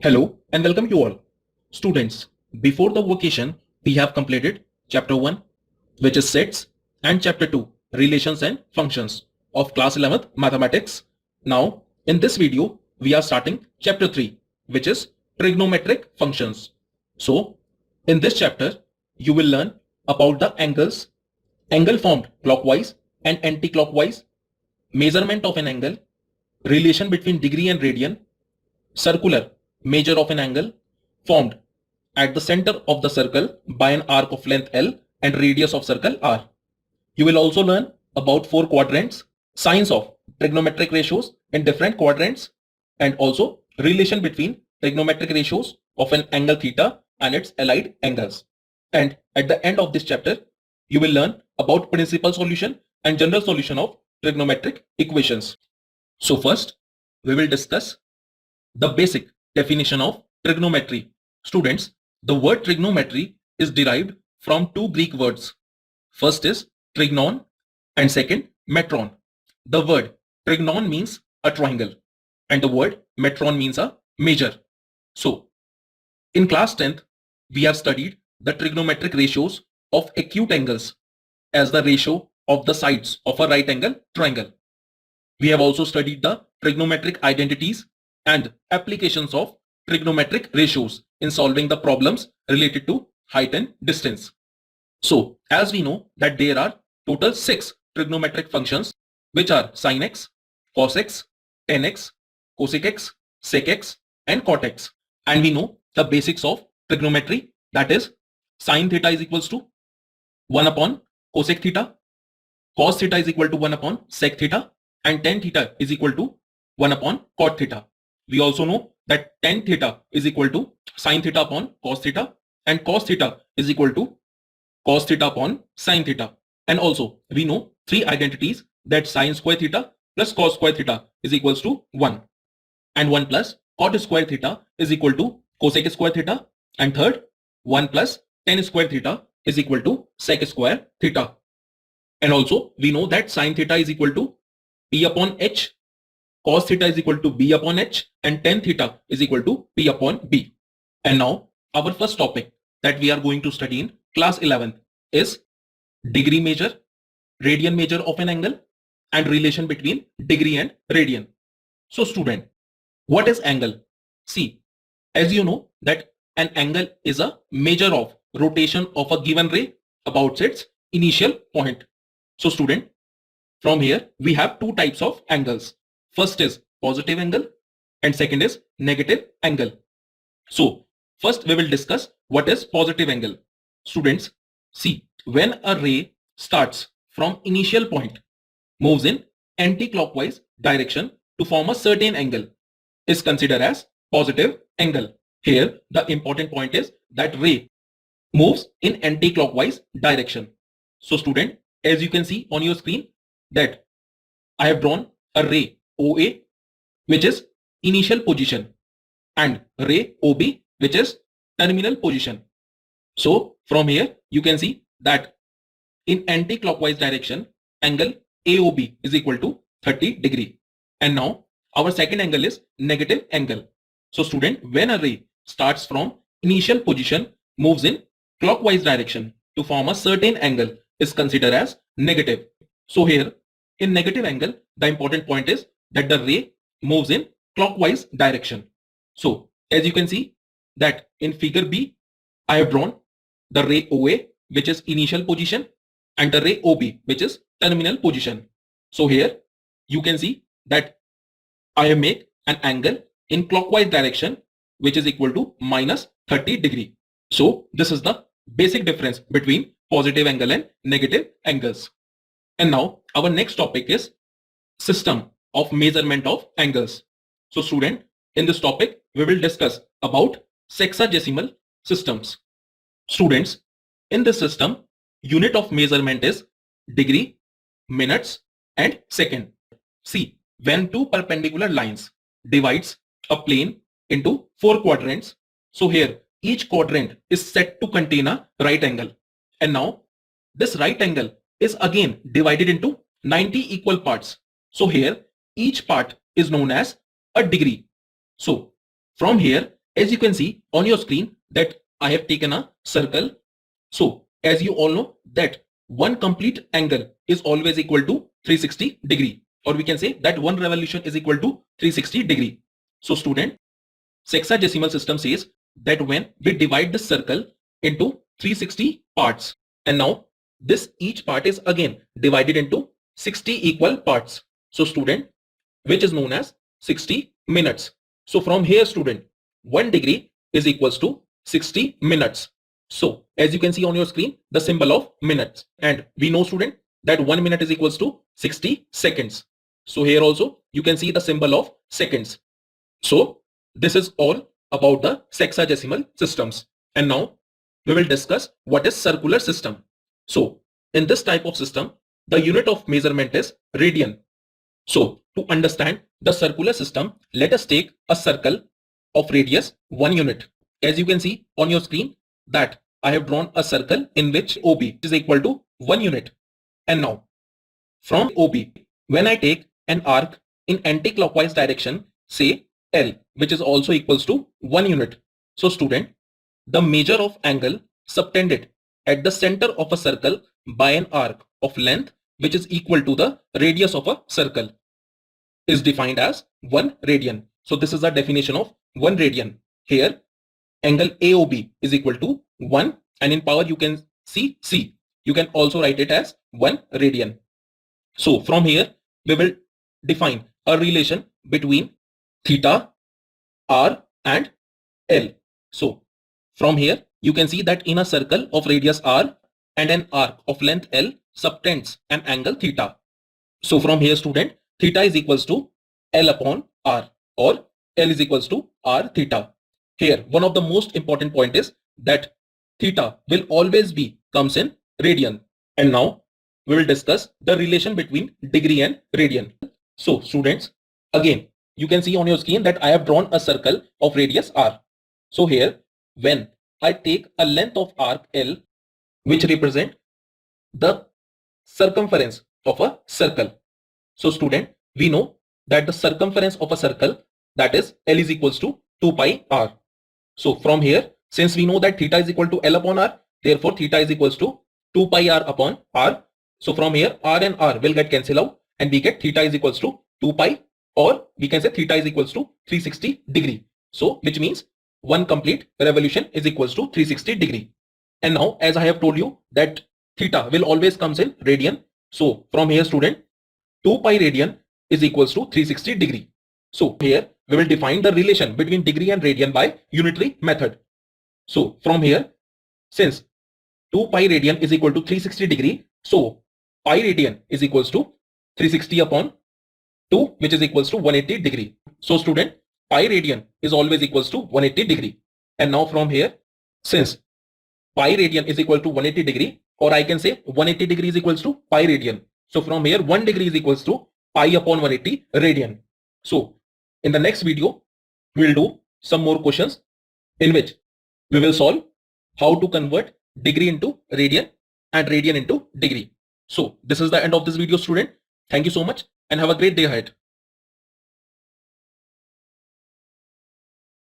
Hello and welcome you all. Students, before the vacation, we have completed chapter 1, which is sets, and chapter 2, relations and functions of class 11th mathematics. Now, in this video, we are starting chapter 3, which is trigonometric functions. So, in this chapter, you will learn about the angles, angle formed clockwise and anti-clockwise, measurement of an angle, relation between degree and radian, circular measure of an angle formed at the center of the circle by an arc of length L and radius of circle R. You will also learn about four quadrants, signs of trigonometric ratios in different quadrants, and also relation between trigonometric ratios of an angle theta and its allied angles. And at the end of this chapter, you will learn about principal solution and general solution of trigonometric equations. So first, we will discuss the basic definition of trigonometry. Students, the word trigonometry is derived from two Greek words. First is trignon and second metron. The word trignon means a triangle and the word metron means a measure. So, in class 10th, we have studied the trigonometric ratios of acute angles as the ratio of the sides of a right angle triangle. We have also studied the trigonometric identities and applications of trigonometric ratios in solving the problems related to height and distance. So, as we know that there are total 6 trigonometric functions which are sin x, cos x, tan x, cosec x, sec x and cot x. And we know the basics of trigonometry, that is sin theta is equals to 1 upon cosec theta, cos theta is equal to 1 upon sec theta and tan theta is equal to 1 upon cot theta. We also know that tan theta is equal to sin theta upon cos theta and cos theta is equal to cos theta upon sin theta. And also we know three identities, that sin square theta plus cos square theta is equals to 1 and 1 plus cot square theta is equal to cosec square theta, and third 1 plus tan square theta is equal to sec square theta. And also we know that sin theta is equal to P upon H, cos theta is equal to B upon H and tan theta is equal to P upon B. And now our first topic that we are going to study in class 11th is degree measure, radian measure of an angle and relation between degree and radian. So student, what is angle? See, as you know that an angle is a measure of rotation of a given ray about its initial point. So student, from here we have two types of angles. First is positive angle and second is negative angle. So first we will discuss what is positive angle. Students, see, when a ray starts from initial point, moves in anti-clockwise direction to form a certain angle, is considered as positive angle. Here the important point is that ray moves in anti-clockwise direction. So student, as you can see on your screen that I have drawn a ray OA which is initial position and ray OB which is terminal position. So from here you can see that in anti-clockwise direction angle AOB is equal to 30 degree. And now our second angle is negative angle. So student, when a ray starts from initial position, moves in clockwise direction to form a certain angle, is considered as negative. So here in negative angle, the important point is that the ray moves in clockwise direction. So as you can see that in figure B, I have drawn the ray OA which is initial position and the ray OB which is terminal position. So here you can see that I have made an angle in clockwise direction which is equal to minus 30 degree. So this is the basic difference between positive angle and negative angles. And now our next topic is system of measurement of angles. So student, in this topic we will discuss about sexagesimal systems. Students, in this system unit of measurement is degree, minutes and second. See, when two perpendicular lines divides a plane into four quadrants, so here each quadrant is set to contain a right angle. And now this right angle is again divided into 90 equal parts. So here each part is known as a degree. So from here as you can see on your screen that I have taken a circle. So as you all know that one complete angle is always equal to 360 degree, or we can say that one revolution is equal to 360 degree. So student, sexagesimal system says that when we divide the circle into 360 parts, and now this each part is again divided into 60 equal parts. So student, which is known as 60 minutes. So from here student, 1 degree is equals to 60 minutes. So as you can see on your screen, the symbol of minutes, and we know student that 1 minute is equals to 60 seconds. So here also you can see the symbol of seconds. So this is all about the sexagesimal systems. And now we will discuss what is circular system. So in this type of system, the unit of measurement is radian. So to understand the circular system, let us take a circle of radius 1 unit. As you can see on your screen that I have drawn a circle in which OB is equal to 1 unit. And now from OB, when I take an arc in anti-clockwise direction, say L, which is also equals to 1 unit. So student, the measure of angle subtended at the center of a circle by an arc of length which is equal to the radius of a circle is defined as 1 radian. So this is the definition of 1 radian. Here angle AOB is equal to 1, and in power you can see C. You can also write it as 1 radian. So from here we will define a relation between theta, R and L. So from here you can see that in a circle of radius R and an arc of length L subtends an angle theta. So from here student, theta is equals to L upon R, or L is equals to R theta. Here one of the most important point is that theta will always be comes in radian. And now we will discuss the relation between degree and radian. So students, again you can see on your screen that I have drawn a circle of radius R. So here when I take a length of arc L which represent the circumference of a circle. So student, we know that the circumference of a circle, that is L is equals to 2 pi R. So from here, since we know that theta is equal to L upon R, therefore theta is equals to 2 pi R upon R. So from here R and R will get cancelled out and we get theta is equals to 2 pi, or we can say theta is equals to 360 degree. So which means one complete revolution is equals to 360 degree. And now as I have told you that theta will always comes in radian. So from here student, 2 pi radian is equals to 360 degree. So here we will define the relation between degree and radian by unitary method. So from here, since 2 pi radian is equal to 360 degree, so pi radian is equals to 360 upon 2, which is equals to 180 degree. So student, pi radian is always equals to 180 degree. And now from here, since pi radian is equal to 180 degree, or I can say 180 degree is equals to pi radian. So from here 1 degree is equals to pi upon 180 radian. So in the next video, we will do some more questions in which we will solve how to convert degree into radian and radian into degree. So this is the end of this video student. Thank you so much and have a great day ahead.